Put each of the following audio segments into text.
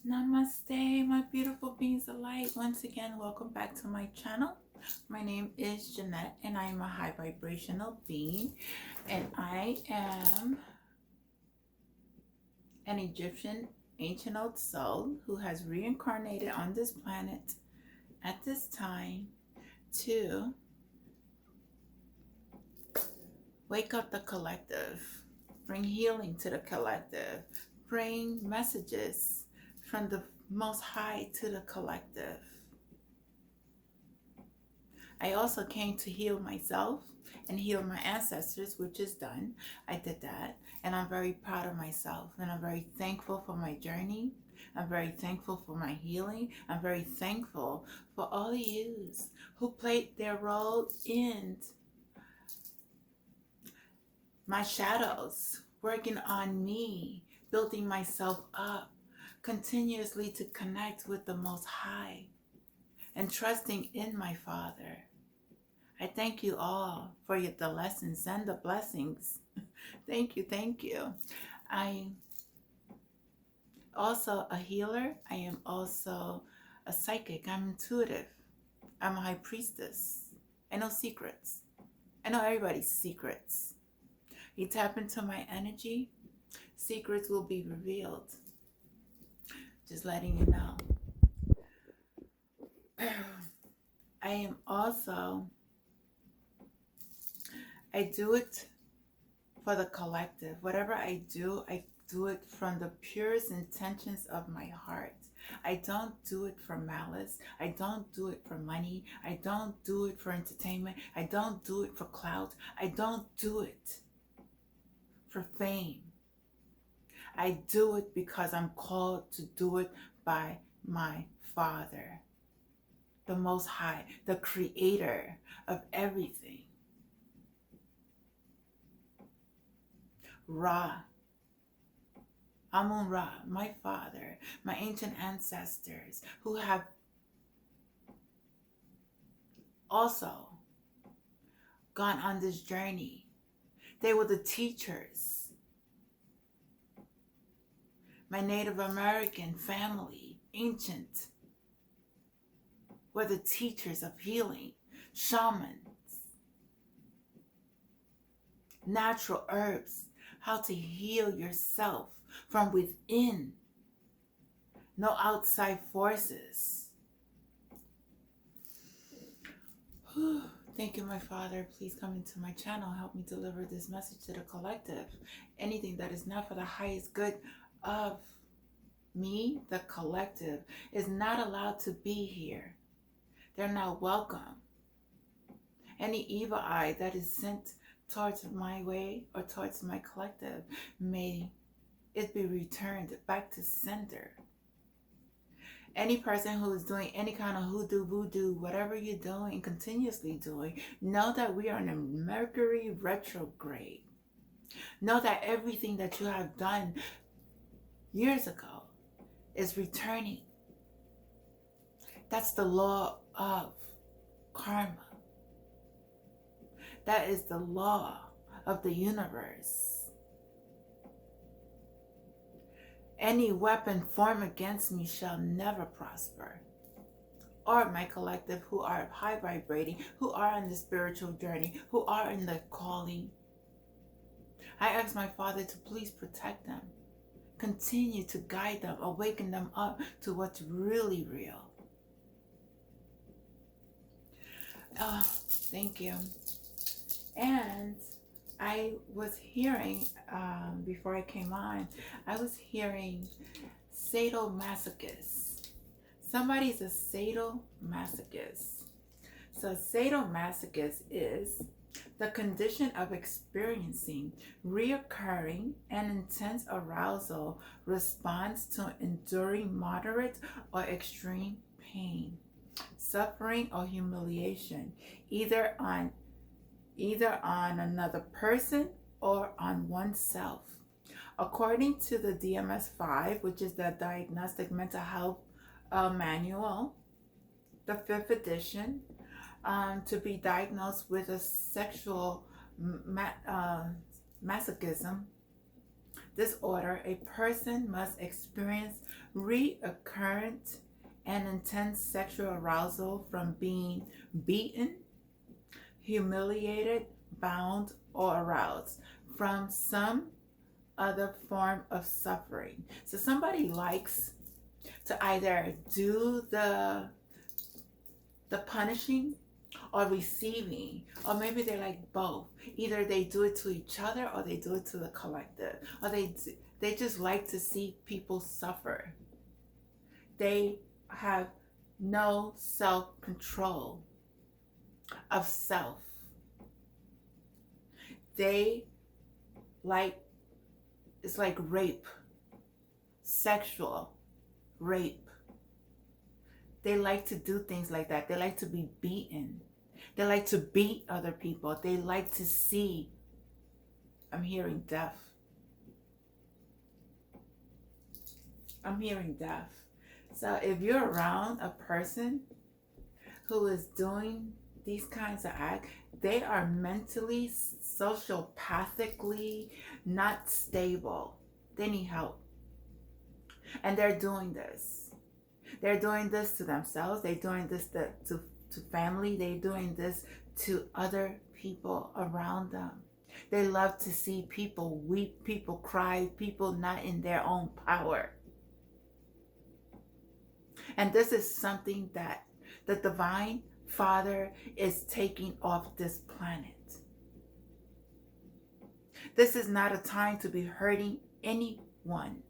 Namaste, my beautiful beings of light. Once again, welcome back to my channel. My name is Jeanette, and I am a high vibrational being, and I am an Egyptian ancient old soul who has reincarnated on this planet at this time to wake up the collective, bring healing to the collective, bring messages from the Most High to the collective. I also came to heal myself and heal my ancestors, which is done. I did that, and I'm very proud of myself, and I'm very thankful for my journey. I'm very thankful for my healing. I'm very thankful for all of you who played their role in my shadows, working on me, building myself up, continuously to connect with the Most High, and trusting in my Father. I thank you all for the lessons and the blessings. Thank you, thank you. I'm also a healer. I am also a psychic. I'm intuitive. I'm a high priestess. I know secrets. I know everybody's secrets. You tap into my energy, secrets will be revealed. Just letting you know. I am also, I do it for the collective. Whatever I do it from the purest intentions of my heart. I don't do it for malice. I don't do it for money. I don't do it for entertainment. I don't do it for clout. I don't do it for fame. I do it because I'm called to do it by my Father, the Most High, the Creator of everything. Ra, Amun Ra, my Father, my ancient ancestors who have also gone on this journey. They were the teachers. My Native American family, ancient, were the teachers of healing, shamans, natural herbs, how to heal yourself from within, no outside forces. Thank you, my Father. Please come into my channel. Help me deliver this message to the collective. Anything that is not for the highest good of me, the collective, is not allowed to be here. They're not welcome. Any evil eye that is sent towards my way or towards my collective, may it be returned back to sender. Any person who is doing any kind of hoodoo, voodoo, whatever you're doing, continuously doing, know that we are in a Mercury retrograde. Know that everything that you have done years ago is returning. That's the law of karma. That is the law of the universe. Any weapon formed against me shall never prosper. Or my collective who are high vibrating, who are on the spiritual journey, who are in the calling. I ask my Father to please protect them. Continue to guide them, awaken them up to what's really real. Oh, thank you. And I was hearing, before I came on, I was hearing sadomasochist. Somebody's a sadomasochist. So sadomasochist is the condition of experiencing reoccurring and intense arousal response to enduring moderate or extreme pain, suffering, or humiliation, either on another person or on oneself. According to the DMS-5, which is the Diagnostic Mental Health Manual, the 5th edition, to be diagnosed with a sexual masochism disorder, a person must experience Recurrent and intense sexual arousal from being beaten, humiliated, bound, or aroused from some other form of suffering. So somebody likes to either do the punishing or receiving, or maybe they're like both. Either they do it to each other or they do it to the collective, or they just like to see people suffer. They have no self-control of self. They like, it's like rape, sexual rape. They like to do things like that. They like to be beaten. They like to beat other people. They like to see, I'm hearing death. I'm hearing death. So if you're around a person who is doing these kinds of acts, they are mentally, sociopathically not stable. They need help. And they're doing this. They're doing this to themselves. They're doing this to family. They're doing this to other people around them. They love to see people weep, people cry, people not in their own power. And this is something that the Divine Father is taking off this planet. This is not a time to be hurting anyone.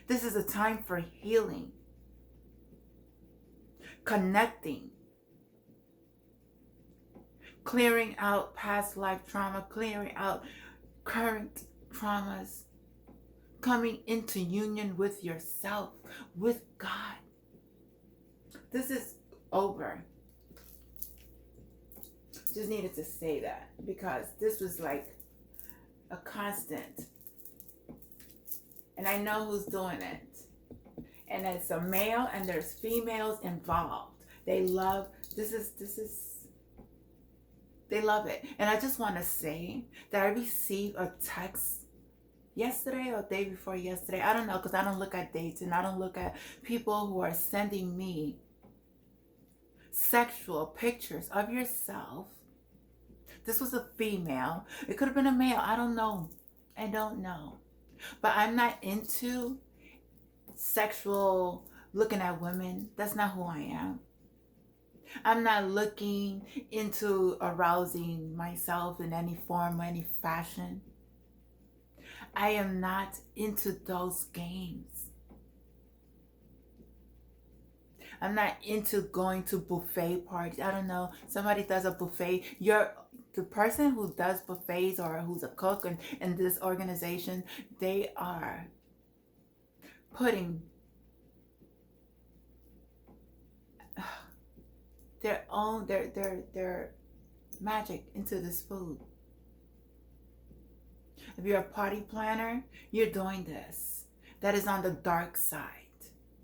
This is a time for healing, connecting, clearing out past life trauma, clearing out current traumas, coming into union with yourself, with God. This is over. Just needed to say that because this was like a constant. And I know who's doing it. And it's a male and there's females involved. They love, they love it. And I just want to say that I received a text yesterday or day before yesterday. I don't know, because I don't look at dates and I don't look at people who are sending me sexual pictures of yourself. This was a female. It could have been a male. I don't know. I don't know. But I'm not into sexual looking at women. That's not who I am. I'm not looking into arousing myself in any form or any fashion. I am not into those games. I'm not into going to buffet parties. I don't know. Somebody does a buffet. The person who does buffets or who's a cook in this organization, they are putting their own their magic into this food. If you're a party planner, you're doing this. That is on the dark side.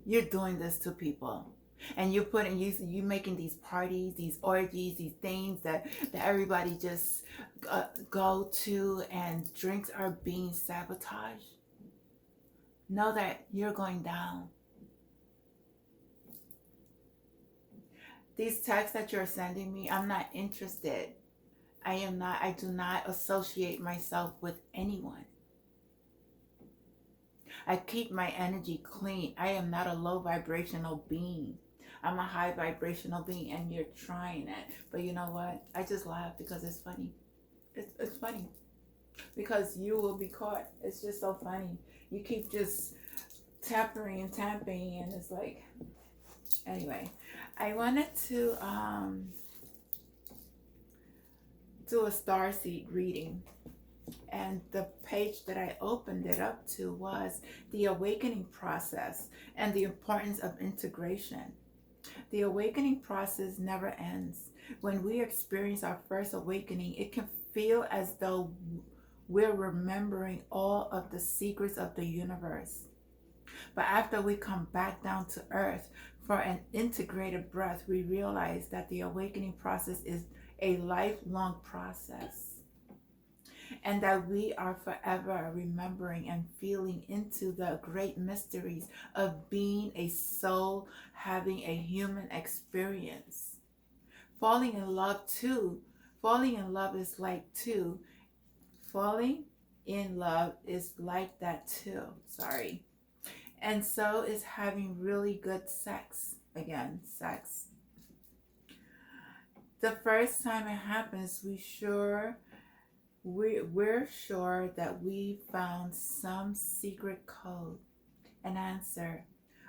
You're doing this to people. And you're putting, you making these parties, these orgies, these things that everybody just go to, and drinks are being sabotaged. Know that you're going down. These texts that you're sending me, I'm not interested. I do not associate myself with anyone. I keep my energy clean. I am not a low vibrational being. I'm a high vibrational being, and you're trying it. But you know what? I just laugh because it's funny. It's funny. Because you will be caught. It's just so funny. You keep just tapping, and it's like... Anyway, I wanted to do a starseed reading. And the page that I opened it up to was the awakening process and the importance of integration. The awakening process never ends. When we experience our first awakening, it can feel as though we're remembering all of the secrets of the universe. But after we come back down to earth for an integrated breath, we realize that the awakening process is a lifelong process. and that we are forever remembering and feeling into the great mysteries of being a soul having a human experience. Falling in love too. Falling in love is like too. Falling in love is like that too. Sorry. And so is having really good sex. Again, sex. The first time it happens, we're sure that we found some secret code, an answer,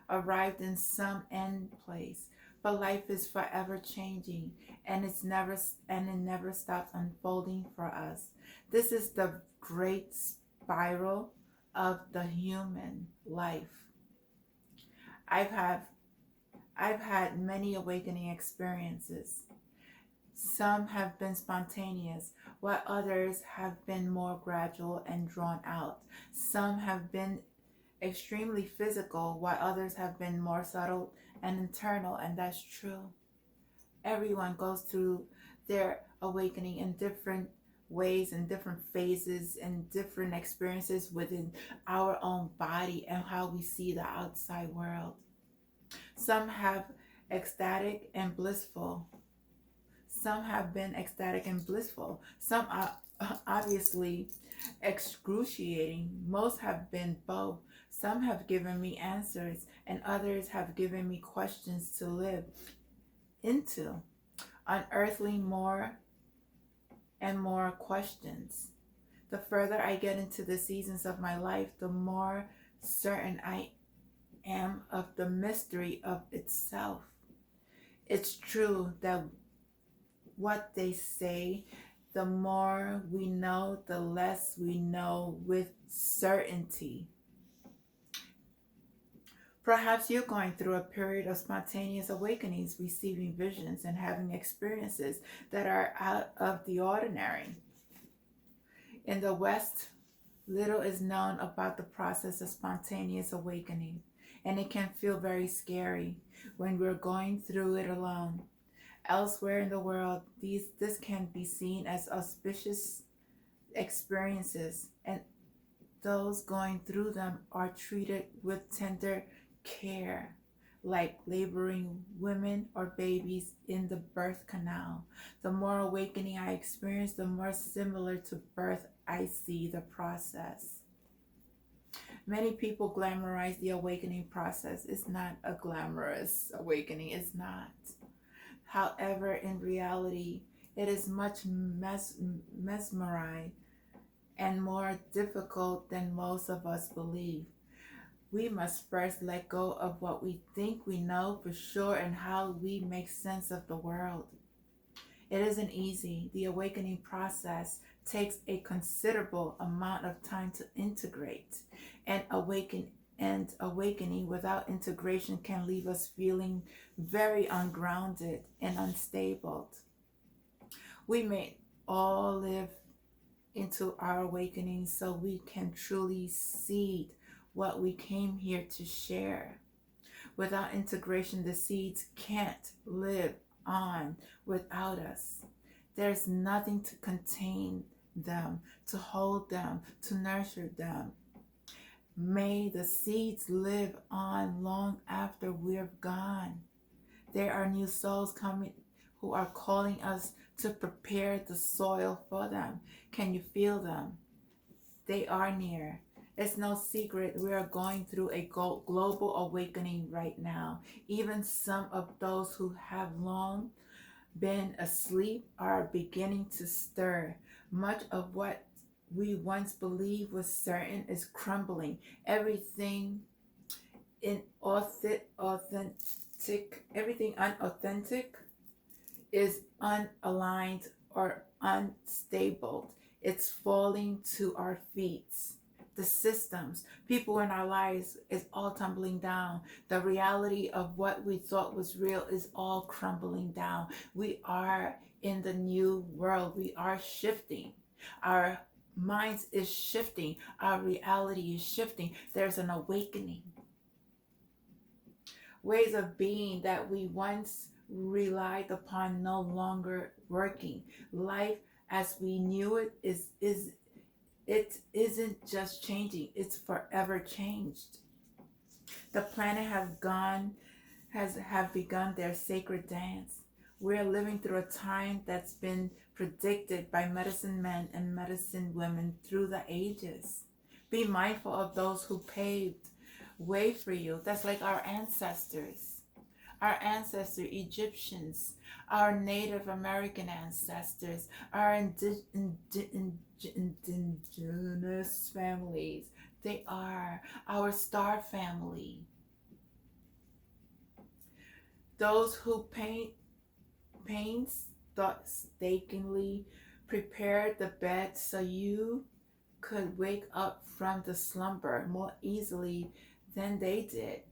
arrived in some end place. But life is forever changing, and it never stops unfolding for us. This is the great spiral of the human life. I've had I've had many awakening experiences. Some have been spontaneous, while others have been more gradual and drawn out. Some have been extremely physical, while others have been more subtle and internal, and that's true. Everyone goes through their awakening in different ways and different phases and different experiences within our own body and how we see the outside world. Some have ecstatic and blissful. Some have been ecstatic and blissful. Some are obviously excruciating. Most have been both. Some have given me answers, and others have given me questions to live into, unearthing more and more questions. The further I get into the seasons of my life, the more certain I am of the mystery of itself. It's true that what they say, the more we know, the less we know with certainty. Perhaps you're going through a period of spontaneous awakenings, receiving visions, and having experiences that are out of the ordinary. In the West, little is known about the process of spontaneous awakening, and it can feel very scary when we're going through it alone. Elsewhere in the world, this can be seen as auspicious experiences, and those going through them are treated with tender care, like laboring women or babies in the birth canal. The more awakening I experience, the more similar to birth I see the process. Many people glamorize the awakening process. It's not a glamorous awakening, it's not. However, in reality, it is much mesmerizing and more difficult than most of us believe. We must first let go of what we think we know for sure and how we make sense of the world. It isn't easy. The awakening process takes a considerable amount of time to integrate, and awakening without integration can leave us feeling very ungrounded and unstable. We may all live into our awakening so we can truly seed what we came here to share. Without integration, the seeds can't live on without us. There's nothing to contain them, to hold them, to nurture them. May the seeds live on long after we're gone. There are new souls coming who are calling us to prepare the soil for them. Can you feel them? They are near. It's no secret we are going through a global awakening right now. Even some of those who have long been asleep are beginning to stir. Much of what we once believed was certain is crumbling. Everything everything unauthentic is unaligned or unstable. It's falling to our feet. The systems, people in our lives is all tumbling down. The reality of what we thought was real is all crumbling down. We are in the new world. We are shifting. Our minds is shifting. Our reality is shifting. There's an awakening. Ways of being that we once relied upon no longer working. Life as we knew it it isn't just changing, it's forever changed. The planet have begun their sacred dance. We're living through a time that's been predicted by medicine men and medicine women through the ages. Be mindful of those who paved way for you. That's like our ancestors. Our ancestors, Egyptians, our Native American ancestors, our indigenous families. They are our star family. Those who painstakingly prepared the bed so you could wake up from the slumber more easily than they did.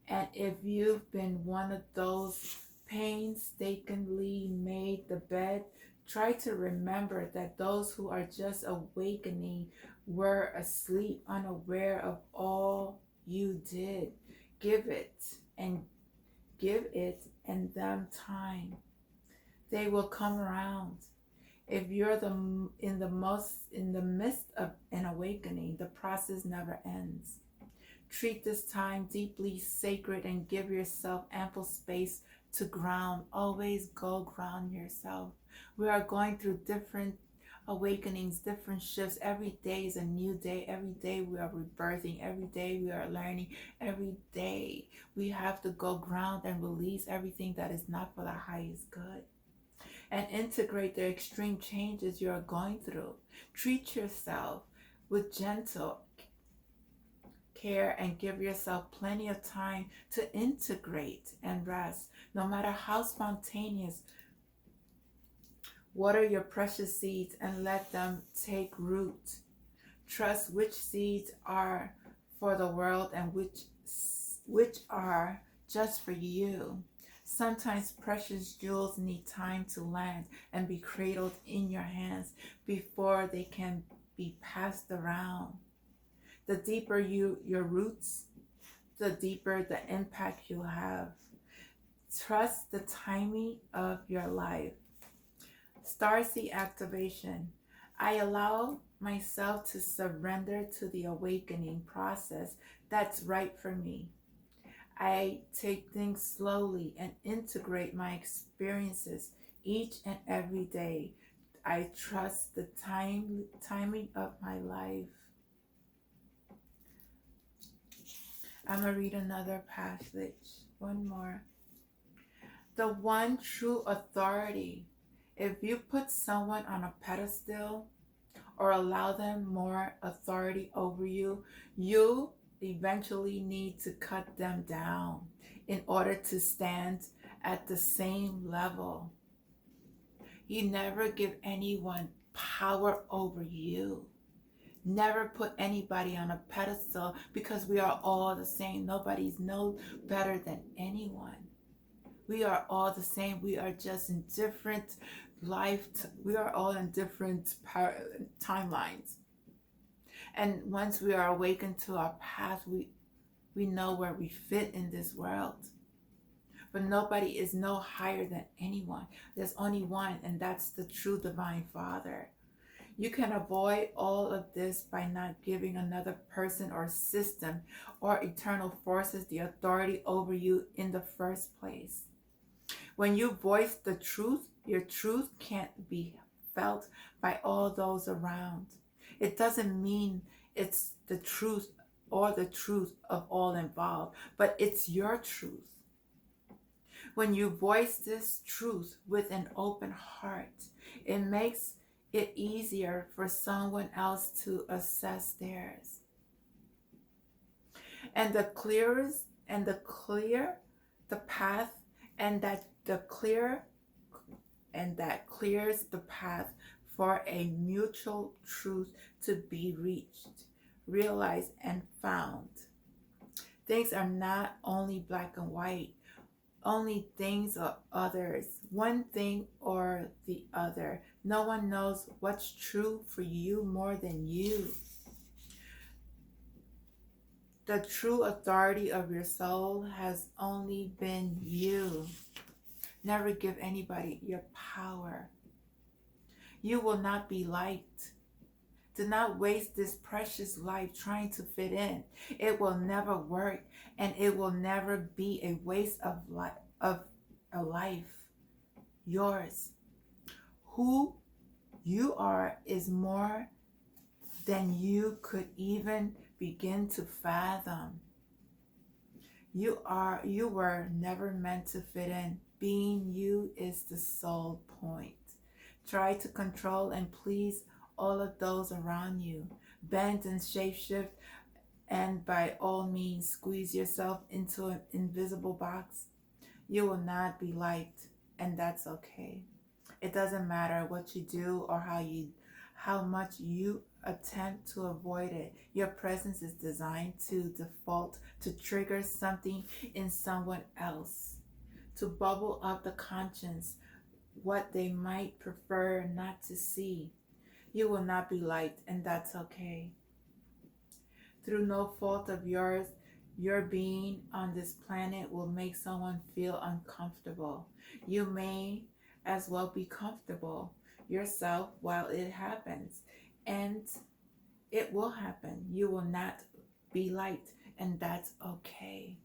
And if you've been one of those painstakingly made the bed, try to remember that those who are just awakening were asleep, unaware of all you did. Give it and give it and them time. They will come around. If you're in the midst of an awakening, the process never ends. Treat this time deeply sacred and give yourself ample space to ground. Always go ground yourself. We are going through different awakenings, different shifts. Every day is a new day. Every day we are rebirthing. Every day we are learning. Every day we have to go ground and release everything that is not for the highest good and integrate the extreme changes you are going through. Treat yourself with gentle care and give yourself plenty of time to integrate and rest. No matter how spontaneous, water your precious seeds and let them take root. Trust which seeds are for the world and which are just for you. Sometimes precious jewels need time to land and be cradled in your hands before they can be passed around. The deeper your roots, the deeper the impact you have. Trust the timing of your life. Starseed activation. I allow myself to surrender to the awakening process that's right for me. I take things slowly and integrate my experiences each and every day. I trust the timing of my life. I'm going to read another passage. One more. The one true authority. If you put someone on a pedestal or allow them more authority over you, you eventually need to cut them down in order to stand at the same level. You never give anyone power over you. Never put anybody on a pedestal because we are all the same. Nobody's no better than anyone. We are all the same. We are just in different we are all in different timelines. And once we are awakened to our path, we know where we fit in this world. But nobody is no higher than anyone. There's only one, and that's the true divine Father. You can avoid all of this by not giving another person or system or eternal forces the authority over you in the first place. When you voice the truth, your truth can't be felt by all those around. It doesn't mean it's the truth or the truth of all involved, but it's your truth. When you voice this truth with an open heart, it makes it easier for someone else to assess theirs. And the clear the path and that clears the path for a mutual truth to be reached, realized, and found. Things are not only black and white, only things or others, one thing or the other. No one knows what's true for you more than you. The true authority of your soul has only been you. Never give anybody your power. You will not be liked. Do not waste this precious life trying to fit in. It will never work, and it will never be a waste of a life. Yours. Who you are is more than you could even begin to fathom. You were never meant to fit in. Being you is the sole point. Try to control and please all of those around you. Bend and shapeshift, and by all means squeeze yourself into an invisible box. You will not be liked, and that's okay. It doesn't matter what you do or how much you attempt to avoid it. Your presence is designed to default, to trigger something in someone else, to bubble up the conscience, what they might prefer not to see. You will not be liked, and that's okay. Through no fault of yours, your being on this planet will make someone feel uncomfortable. You may as well be comfortable yourself while it happens, and it will happen. You will not be liked, and that's okay.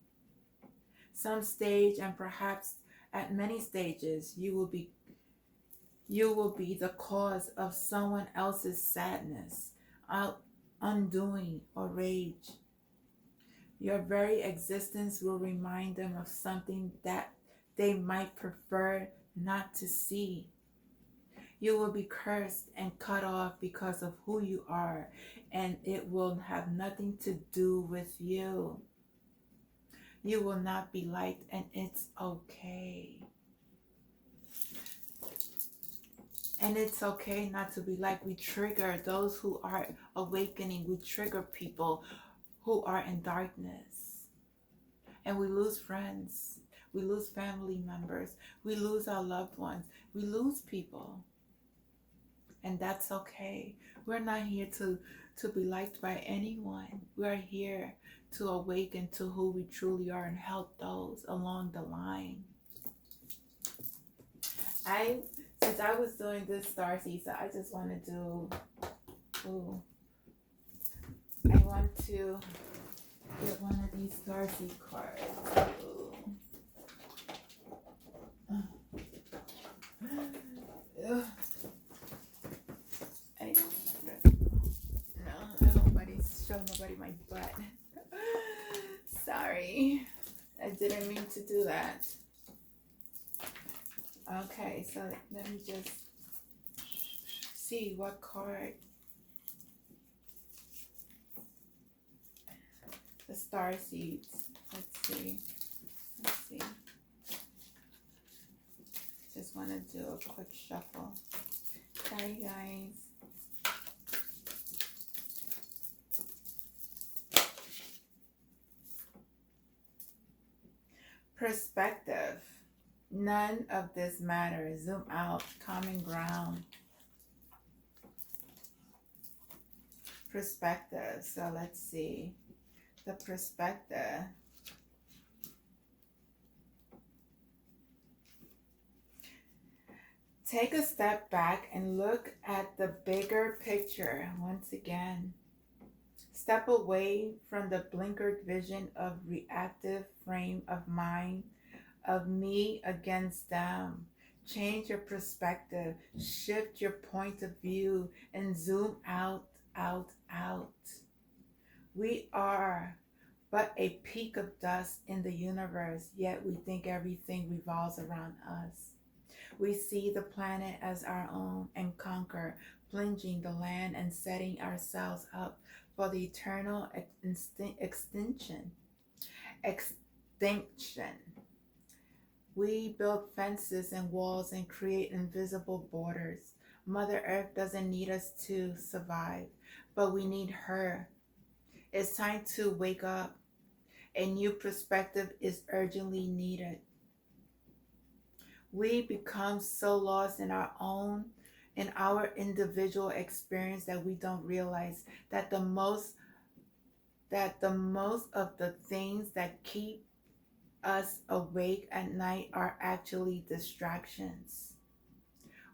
Some stage, and perhaps at many stages, you will be the cause of someone else's sadness, undoing, or rage. Your very existence will remind them of something that they might prefer not to see. You will be cursed and cut off because of who you are, and it will have nothing to do with you. You will not be liked, and it's okay. And it's okay not to be liked. We trigger those who are awakening. We trigger people who are in darkness. And we lose friends. We lose family members. We lose our loved ones. We lose people. And that's okay. We're not here to be liked by anyone. We're here to awaken to who we truly are and help those along the line. Since I was doing this star seed, so I just want to do, I want to get one of these star seed cards. No, I hope I didn't show nobody my butt. Sorry, I didn't mean to do that. Okay, so let me just see what card. The star seeds. Let's see. Just want to do a quick shuffle. Sorry, guys. Perspective. None of this matters. Zoom out. Common ground. Perspective. So let's see. The perspective. Take a step back and look at the bigger picture once again. Step away from the blinkered vision of reactive frame of mind of me against them. Change your perspective, shift your point of view, and zoom out. We are but a peak of dust in the universe, yet we think everything revolves around us. We see the planet as our own and conquer, plunging the land and setting ourselves up for the eternal extinction. We build fences and walls and create invisible borders. Mother Earth doesn't need us to survive, but we need her. It's time to wake up. A new perspective is urgently needed. We become so lost in our individual experience that we don't realize that the most of the things that keep us awake at night are actually distractions.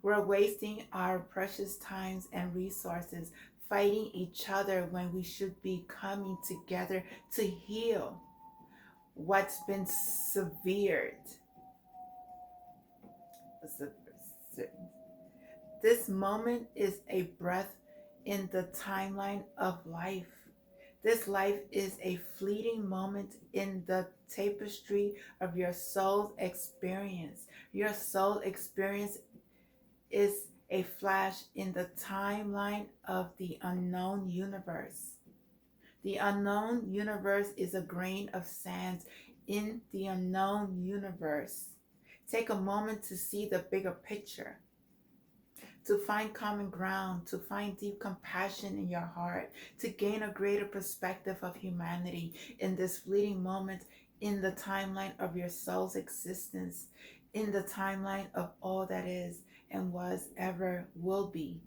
We're wasting our precious times and resources fighting each other when we should be coming together to heal what's been severed. This moment is a breath in the timeline of life. This life is a fleeting moment in the tapestry of your soul's experience. Your soul experience is a flash in the timeline of the unknown universe. The unknown universe is a grain of sand in the unknown universe. Take a moment to see the bigger picture, to find common ground, to find deep compassion in your heart, to gain a greater perspective of humanity in this fleeting moment in the timeline of your soul's existence, in the timeline of all that is and was, ever will be.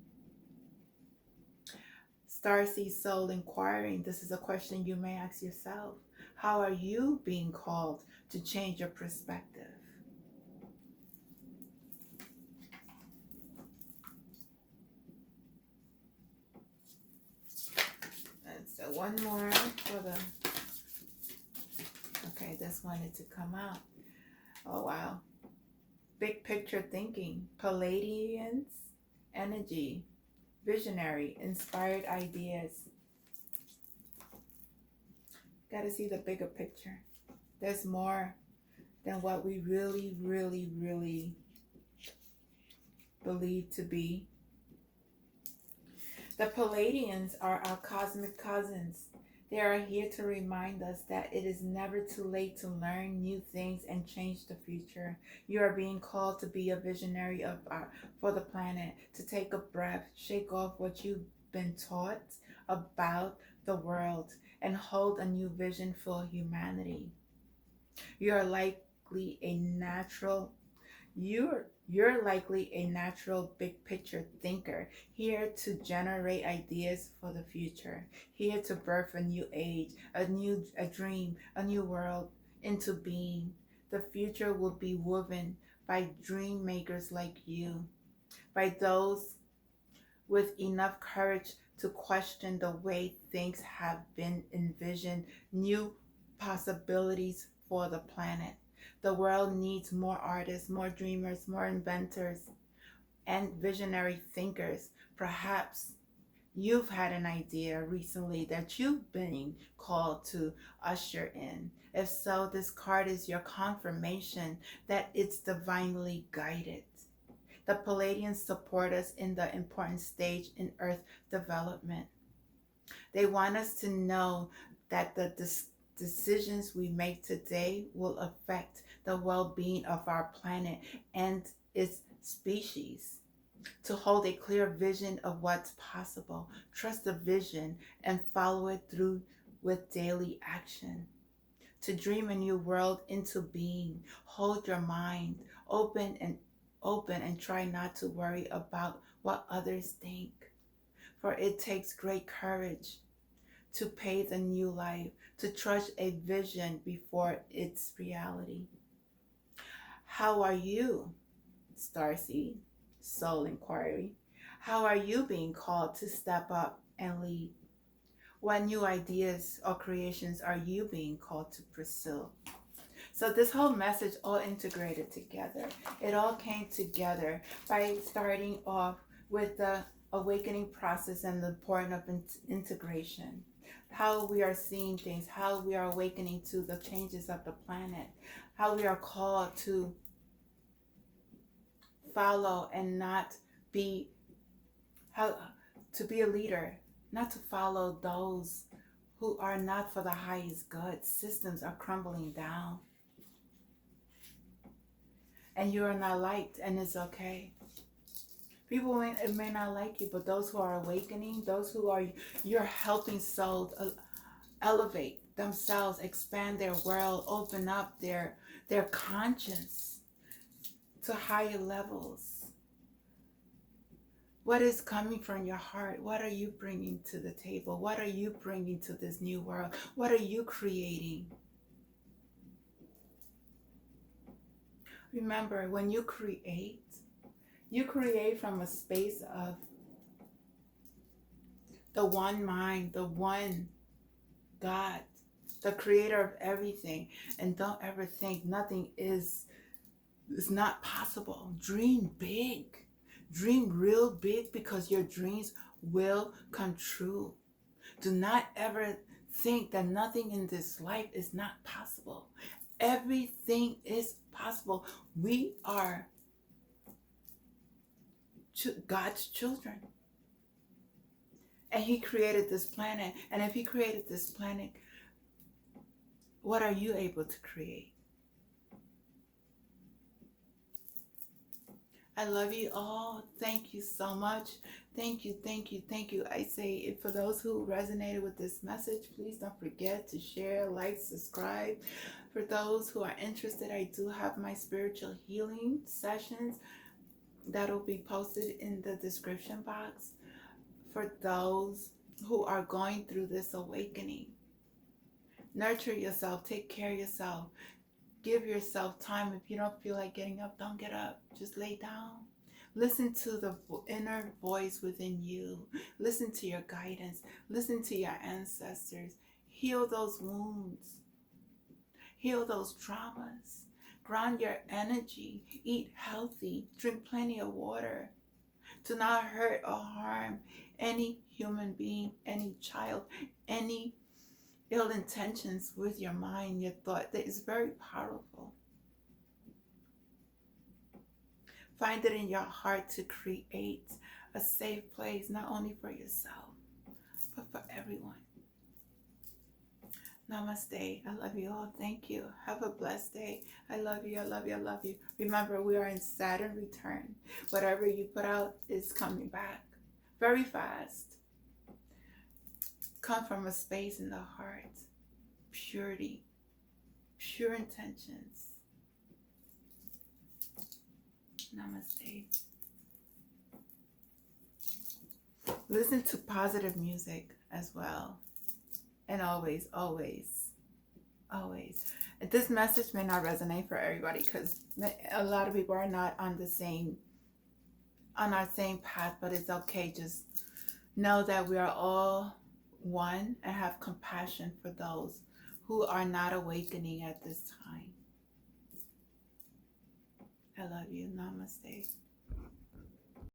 Starseed Soul Inquiring, this is a question you may ask yourself. How are you being called to change your perspective? And so one more for the, okay, this wanted to come out. Oh, wow. Big picture thinking, Palladians, energy, visionary, inspired ideas. Got to see the bigger picture. There's more than what we really, really, really believe to be. The Palladians are our cosmic cousins. They are here to remind us that it is never too late to learn new things and change the future. You are being called to be a visionary for the planet, to take a breath, shake off what you've been taught about the world, and hold a new vision for humanity. You're likely a natural you're likely a natural big picture thinker, here to generate ideas for the future, here to birth a new age, a dream, a new world into being. The future will be woven by dream makers like you, by those with enough courage to question the way things have been envisioned, new possibilities for the planet. The world needs more artists, more dreamers, more inventors, and visionary thinkers. Perhaps you've had an idea recently that you've been called to usher in. If so, this card is your confirmation that it's divinely guided. The Palladians support us in the important stage in Earth development. They want us to know that the decisions we make today will affect the well-being of our planet and its species. To hold a clear vision of what's possible, trust the vision and follow it through with daily action. To dream a new world into being, hold your mind open and try not to worry about what others think. For it takes great courage to pave the new life, to trust a vision before its reality. How are you, Starseed Soul Inquiry? How are you being called to step up and lead? What new ideas or creations are you being called to pursue? So this whole message all integrated together. It all came together by starting off with the awakening process and the point of integration. How we are seeing things, how we are awakening to the changes of the planet, how we are called to follow and not be, how to be a leader, not to follow those who are not for the highest good. Systems are crumbling down. And you are not liked, and it's okay. People may not like you, but those who are awakening, those who are, you're helping souls elevate themselves, expand their world, open up their conscience to higher levels. What is coming from your heart? What are you bringing to the table? What are you bringing to this new world? What are you creating? Remember, when you create from a space of the one mind, the one God, the creator of everything. And don't ever think nothing is not possible. Dream big. Dream real big, because your dreams will come true. Do not ever think that nothing in this life is not possible. Everything is possible. We are God's children. And he created this planet. And if he created this planet, what are you able to create? I love you all. Thank you so much. Thank you, thank you, thank you. I say, for those who resonated with this message, please don't forget to share, like, subscribe. For those who are interested, I do have my spiritual healing sessions that'll be posted in the description box. For those who are going through this awakening, nurture yourself, take care of yourself. Give yourself time. If you don't feel like getting up, don't get up. Just lay down. Listen to the inner voice within you. Listen to your guidance. Listen to your ancestors. Heal those wounds. Heal those traumas. Ground your energy. Eat healthy. Drink plenty of water. Do not hurt or harm any human being, any child, any ill intentions with your mind, your thought. That is very powerful. Find it in your heart to create a safe place, not only for yourself, but for everyone. Namaste. I love you all. Thank you. Have a blessed day. I love you. I love you. I love you. Remember, we are in Saturn return. Whatever you put out is coming back very fast. Come from a space in the heart. Purity. Pure intentions. Namaste. Listen to positive music as well. And always, always, always. This message may not resonate for everybody, because a lot of people are not on our same path, but it's okay. Just know that we are all one, and have compassion for those who are not awakening at this time. I love you. Namaste.